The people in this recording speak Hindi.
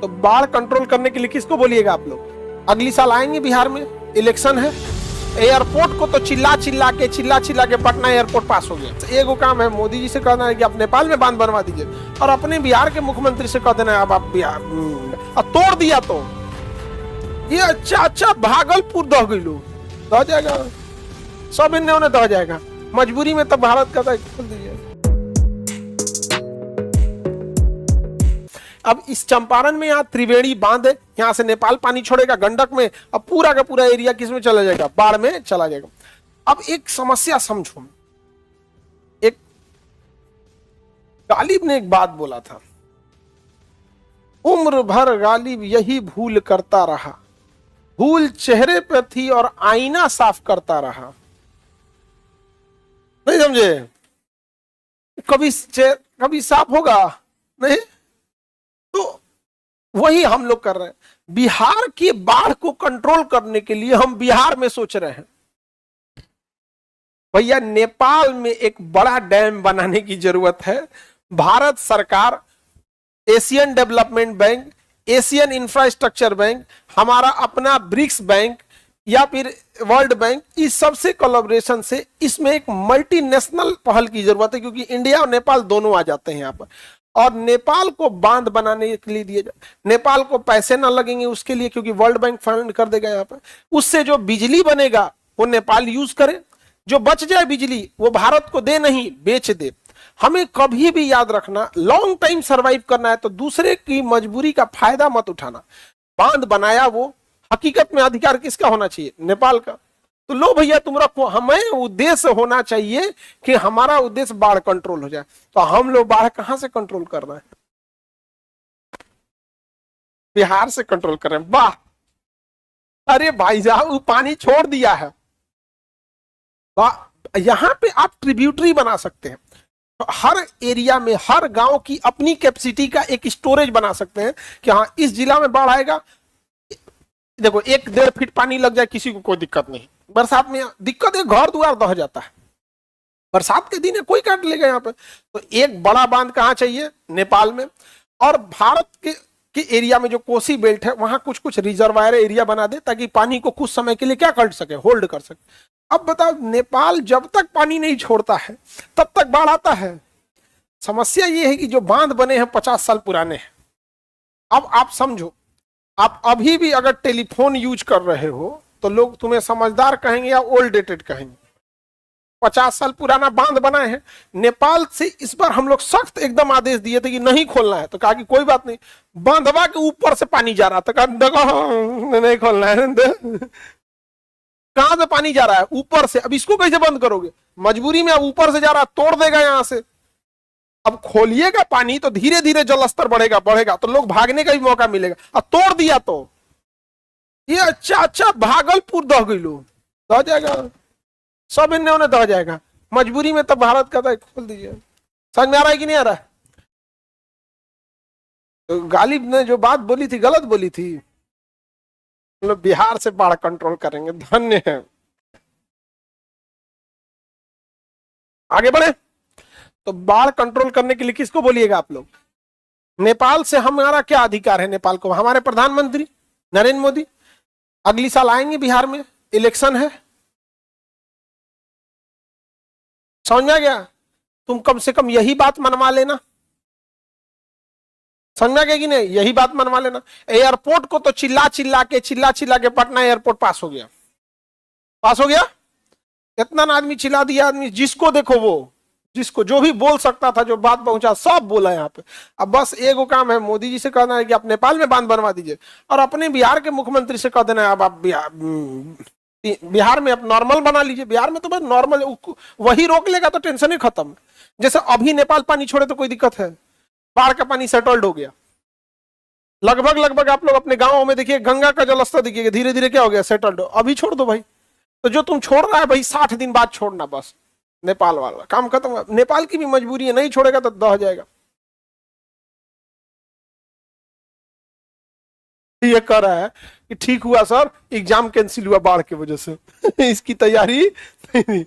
तो बाढ़ कंट्रोल करने के लिए किसको बोलिएगा आप लोग? अगली साल आएंगे बिहार में, इलेक्शन है, एयरपोर्ट को तो चिल्ला चिल्ला के पटना एयरपोर्ट पास हो गया। एगो काम है, मोदी जी से कहना है कि आप नेपाल में बांध बनवा दीजिए, और अपने बिहार के मुख्यमंत्री से कह देना है अब आप बिहार तोड़ दिया तो ये अच्छा भागलपुर दह गई लोग दह जाएगा, सब इन्हें उन्हें दह जाएगा। मजबूरी में तो भारत का खोल दीजिए। अब इस चंपारण में यहाँ त्रिवेणी बांध है, यहाँ से नेपाल पानी छोड़ेगा गंडक में, अब पूरा का पूरा एरिया किसमें चला जाएगा? बाढ़ में चला जाएगा। अब एक समस्या समझो, एक गालिब ने एक बात बोला था, उम्र भर गालिब यही भूल करता रहा, भूल चेहरे पे थी और आईना साफ करता रहा। नहीं समझे? कभी साफ होगा नहीं, तो वही हम लोग कर रहे हैं। बिहार की बाढ़ को कंट्रोल करने के लिए हम बिहार में सोच रहे हैं, भैया नेपाल में एक बड़ा डैम बनाने की जरूरत है। भारत सरकार, Asian development bank, Asian infrastructure bank, हमारा अपना ब्रिक्स बैंक या फिर वर्ल्ड बैंक, इस सबसे कोलैबोरेशन से इसमें एक मल्टीनेशनल पहल की जरूरत है, क्योंकि इंडिया और नेपाल दोनों आ जाते हैं यहाँ पर। और नेपाल को बांध बनाने के लिए दिए जाए, नेपाल को पैसे ना लगेंगे उसके लिए, क्योंकि वर्ल्ड बैंक फंड कर देगा यहाँ पर। उससे जो बिजली बनेगा वो नेपाल यूज करे, जो बच जाए बिजली वो भारत को दे, नहीं बेच दे। हमें कभी भी याद रखना, लॉन्ग टाइम सरवाइव करना है तो दूसरे की मजबूरी का फायदा मत उठाना। बांध बनाया वो, हकीकत में अधिकार किसका होना चाहिए? नेपाल का। तो लो भैया तुम रखो, हमें उद्देश्य होना चाहिए कि हमारा उद्देश्य बाढ़ कंट्रोल हो जाए। तो हम लोग बाढ़ कहां से कंट्रोल कर रहे हैं? बिहार से कंट्रोल कर रहे हैं। वाह, अरे भाई साहब वो पानी छोड़ दिया है, यहां पे आप ट्रिब्यूटरी बना सकते हैं। तो हर एरिया में, हर गांव की अपनी कैपेसिटी का एक स्टोरेज बना सकते हैं कि हाँ इस जिला में बाढ़ आएगा, देखो 1-1.5 फीट पानी लग जाए, किसी को कोई दिक्कत नहीं। बरसात में दिक्कत है, घर द्वार दह जाता है, बरसात के दिन है कोई काट लेगा यहाँ पे। तो एक बड़ा बांध कहाँ चाहिए? नेपाल में। और भारत के एरिया में जो कोसी बेल्ट है वहां कुछ कुछ रिजर्वायर एरिया बना दे, ताकि पानी को कुछ समय के लिए क्या कर सके? होल्ड कर सके। अब बताओ, नेपाल जब तक पानी नहीं छोड़ता है तब तक बाढ़ आता है। समस्या ये है कि जो बांध बने हैं 50 साल पुराने हैं। अब आप समझो, आप अभी भी अगर टेलीफोन यूज कर रहे हो तो लोग तुम्हें समझदार कहेंगे या ओल्ड डेटेड कहेंगे। 50 साल पुराना बांध बनाए हैं। नेपाल से इस बार हम लोग सख्त एकदम आदेश दिए थे कि नहीं खोलना है, तो कहा कि कोई बात नहीं, बांधवा के ऊपर से पानी जा रहा था, कहा देखो नहीं खोलना है। कहां से पानी जा रहा है? ऊपर से। अब इसको कैसे बंद करोगे? मजबूरी में अब ऊपर से जा रहा है, तोड़ देगा यहां से। अब खोलिएगा पानी तो धीरे धीरे जलस्तर बढ़ेगा तो लोग भागने का भी मौका मिलेगा। अब तोड़ दिया तो ये अच्छा भागलपुर दह गई लोग दह जाएगा, सब इन्हें उन्हें दह जाएगा। मजबूरी में तो भारत का खोल दीजिए। समझ में आ रहा है कि नहीं आ रहा है? तो गालिब ने जो बात बोली थी गलत बोली थी। हम लोग बिहार से बाढ़ कंट्रोल करेंगे। धन्य है। आगे बढ़े। तो बाढ़ कंट्रोल करने के लिए किसको बोलिएगा आप लोग? नेपाल से हमारा क्या अधिकार है? नेपाल को हमारे प्रधानमंत्री नरेंद्र मोदी अगली साल आएंगे बिहार में, इलेक्शन है। समझ में आ गया? तुम कम से कम यही बात मनवा लेना। समझ में आ गया कि नहीं? यही बात मनवा लेना। एयरपोर्ट को तो चिल्ला चिल्ला के पटना एयरपोर्ट पास हो गया। इतना ना आदमी चिल्ला दिया, आदमी जिसको देखो वो, जिसको जो भी बोल सकता था, जो बात पहुंचा, सब बोला यहाँ पे। अब बस एगो काम है, मोदी जी से कहना है कि आप नेपाल में बांध बनवा दीजिए, और अपने बिहार के मुख्यमंत्री से कह देना है अब आप बिहार में आप नॉर्मल बना लीजिए। बिहार में तो बस नॉर्मल, वही रोक लेगा तो टेंशन ही खत्म। जैसे अभी नेपाल पानी छोड़े तो कोई दिक्कत है? बाढ़ का पानी सेटल्ड हो गया लगभग। आप लोग अपने गांवों में देखिए, गंगा का जलस्तर देखिएगा, धीरे धीरे क्या हो गया? सेटल्ड। अभी छोड़ दो भाई। तो जो तुम छोड़ रहा है भाई 60 दिन बाद छोड़ना, बस नेपाल वाला काम खत्म। नेपाल की भी मजबूरी है, नहीं छोड़ेगा तो दह जाएगा। ये कह रहा है कि ठीक हुआ सर, एग्जाम कैंसिल हुआ बाढ़ की वजह से। इसकी तैयारी नहीं।